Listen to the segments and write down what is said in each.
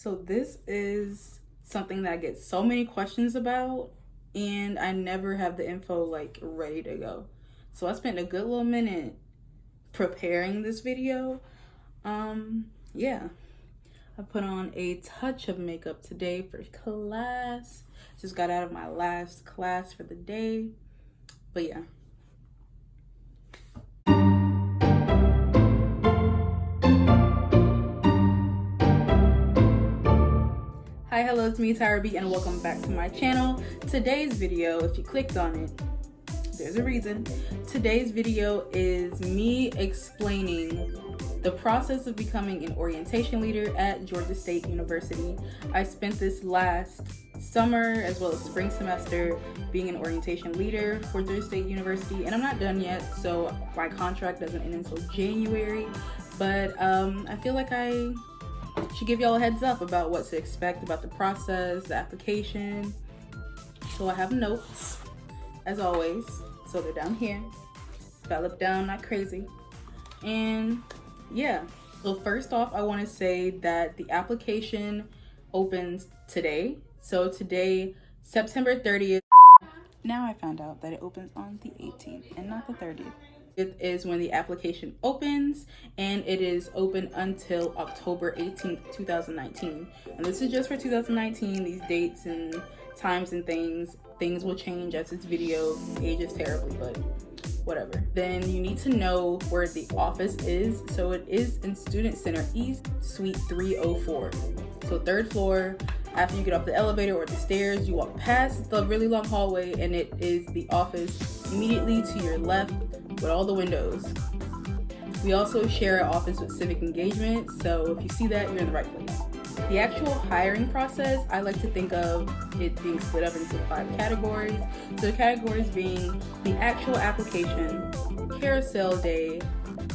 So this is something that I get so many questions about, and I never have the info like ready to go. So I spent a good little minute preparing this video. Yeah, I put on a touch of makeup today for class. Just got out of my last class for the day, but yeah. Hi, hello, it's me, Tyra B, and welcome back to my channel. Today's video, if you clicked on it, there's a reason. Today's video is me explaining the process of becoming an orientation leader at Georgia State University. I spent this last summer as well as spring semester being an orientation leader for Georgia State University, and I'm not done yet, so my contract doesn't end until January, but I feel like I should give y'all a heads up about what to expect about the process, the application. So I have notes, as always, so they're down here. If I look down, not crazy. And yeah, so first off, I want to say that the application opens today. So today, September 30th. Now I found out that it opens on the 18th and not the 30th. It is when the application opens, and it is open until October 18th, 2019. And this is just for 2019. These dates and times and things will change as this video ages terribly, but whatever. Then you need to know where the office is. So it is in Student Center East, Suite 304. So third floor. After you get off the elevator or the stairs, you walk past the really long hallway, and it is the office immediately to your left with all the windows. We also share an office with civic engagement, so if you see that, you're in the right place. The actual hiring process, I like to think of it being split up into 5 categories. So the categories being the actual application, carousel day,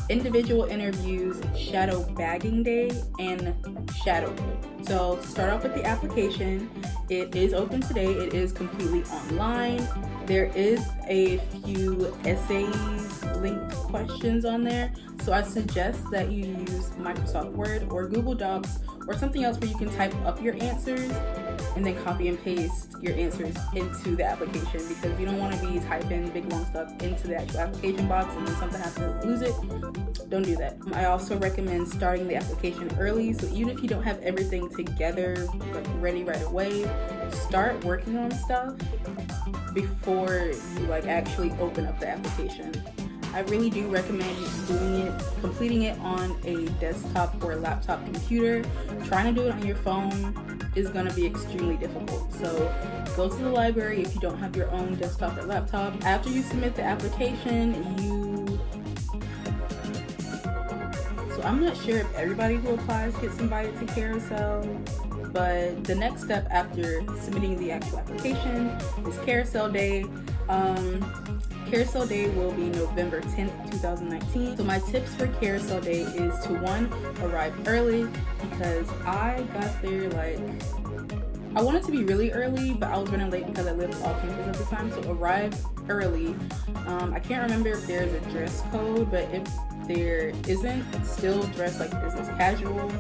individual interviews, shadow bagging day, and shadow day. So to start off with the application, it is open today. It is completely online. There is a few essays linked questions on there. So I suggest that you use Microsoft Word or Google Docs or something else where you can type up your answers and then copy and paste your answers into the application, because you don't want to be typing big long stuff into the actual application box and then something has to lose it. Don't do that. I also recommend starting the application early, so even if you don't have everything together like ready right away, start working on stuff before you like actually open up the application. I really do recommend completing it on a desktop or laptop computer. Trying to do it on your phone is going to be extremely difficult. So go to the library if you don't have your own desktop or laptop. After you submit the application, So I'm not sure if everybody who applies gets invited to Carousel, but the next step after submitting the actual application is Carousel Day. Carousel Day will be November 10th, 2019. So my tips for Carousel Day is to 1, arrive early, because I got there I wanted to be really early, but I was running late because I lived off campus at the time. So arrive early. I can't remember if there's a dress code, but if there isn't, still dress like business casual.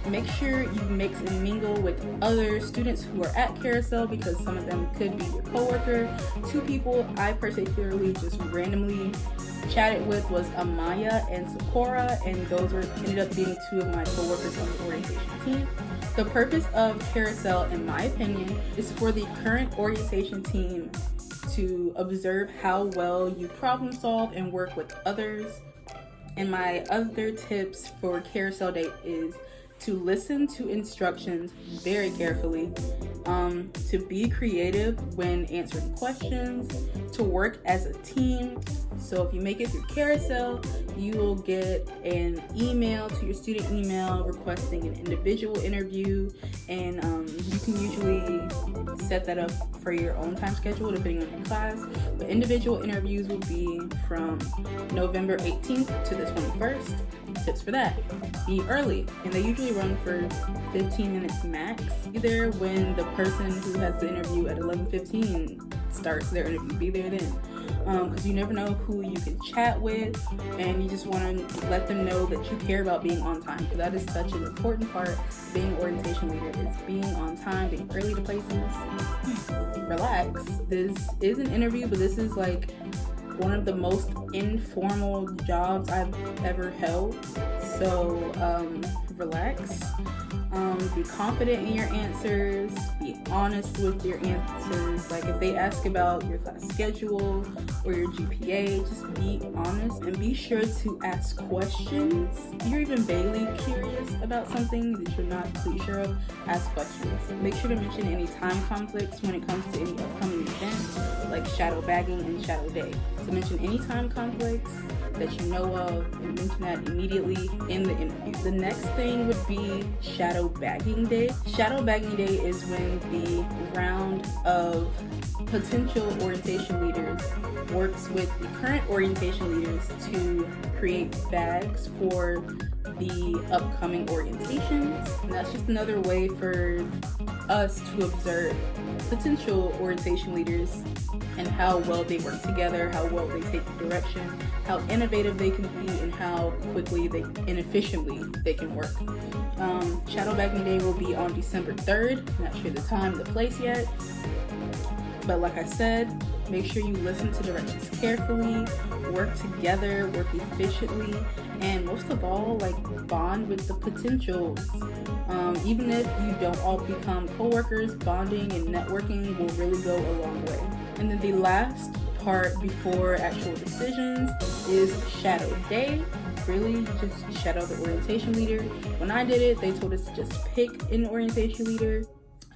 Make sure you mix and mingle with other students who are at Carousel, because some of them could be your coworker. 2 people I particularly just randomly chatted with was Amaya and Sakura, and those ended up being 2 of my coworkers on the orientation team. The purpose of Carousel, in my opinion, is for the current orientation team to observe how well you problem solve and work with others. And my other tips for Carousel Day is to listen to instructions very carefully, to be creative when answering questions, to work as a team. So if you make it through Carousel, you will get an email to your student email requesting an individual interview, and you can usually set that up for your own time schedule depending on your class. But individual interviews will be from November 18th to the 21st. Tips for that: be early, and they usually run for 15 minutes max. Either when the person who has the interview at 11:15 starts their interview, be there then. because you never know who you can chat with, and you just want to let them know that you care about being on time, because that is such an important part of being an orientation leader, is being on time, being early to places. Relax. This is an interview, but this is like one of the most informal jobs I've ever held. So relax. Be confident in your answers. Be honest with your answers. Like if they ask about your class schedule or your GPA, just be honest and be sure to ask questions. If you're even vaguely curious about something that you're not completely sure of, ask questions. Make sure to mention any time conflicts when it comes to any upcoming events like shadow bagging and shadow day. So mention any time conflicts that you know of and mention that immediately in the interview. The next thing would be shadow bagging day. Shadow bagging day is when the round of potential orientation leaders works with the current orientation leaders to create bags for the upcoming orientations. And that's just another way for us to observe potential orientation leaders and how well they work together, how well they take direction, how innovative they can be, and how quickly and efficiently they can work. Shadow bagging day will be on December 3rd. Not sure the time, the place yet. But like I said, make sure you listen to directions carefully, work together, work efficiently, and most of all, like bond with the potentials. Even if you don't all become co-workers, bonding and networking will really go a long way. And then the last part before actual decisions is shadow day. Really just shadow the orientation leader. When I did it, they told us to just pick an orientation leader.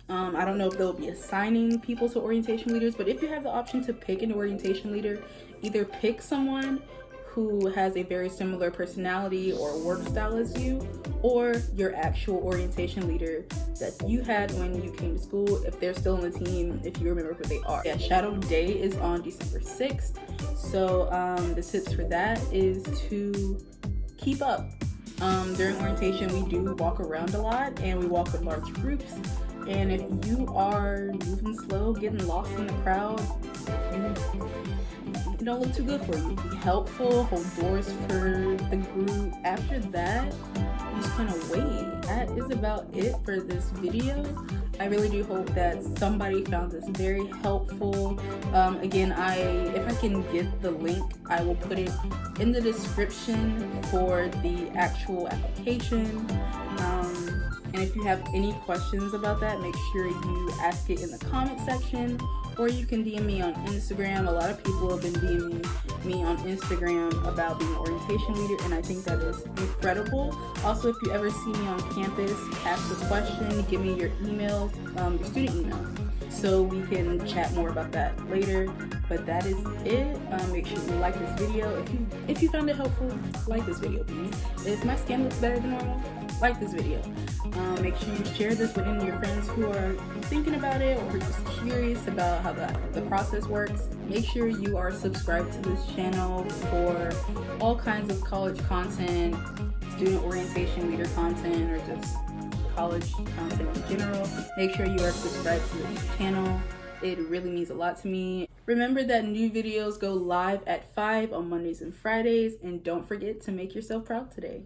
I don't know if they'll be assigning people to orientation leaders, but if you have the option to pick an orientation leader, either pick someone who has a very similar personality or work style as you, or your actual orientation leader that you had when you came to school, if they're still on the team, if you remember who they are. Yeah, shadow day is on December 6th. So the tips for that is to keep up. During orientation, we do walk around a lot and we walk with large groups. And if you are moving slow, getting lost in the crowd, it don't look too good for you. Be helpful, hold doors for the group. After that, you just kind of wait. That is about it for this video. I really do hope that somebody found this very helpful. Again, if I can get the link, I will put it in the description for the actual application. And if you have any questions about that, make sure you ask it in the comment section, or you can DM me on Instagram. A lot of people have been DMing me on Instagram about being an orientation leader, and I think that is incredible. Also, if you ever see me on campus, ask a question, give me your email, your student email, so we can chat more about that later. But that is it. Make sure you like this video. If you found it helpful, like this video, please. If my skin looks better than normal, like this video. Make sure you share this with any of your friends who are thinking about it or just curious about how the process works. Make sure you are subscribed to this channel for all kinds of college content, student orientation leader content, or just college content in general. Make sure you are subscribed to this channel. It really means a lot to me. Remember that new videos go live at 5 on Mondays and Fridays, and don't forget to make yourself proud today.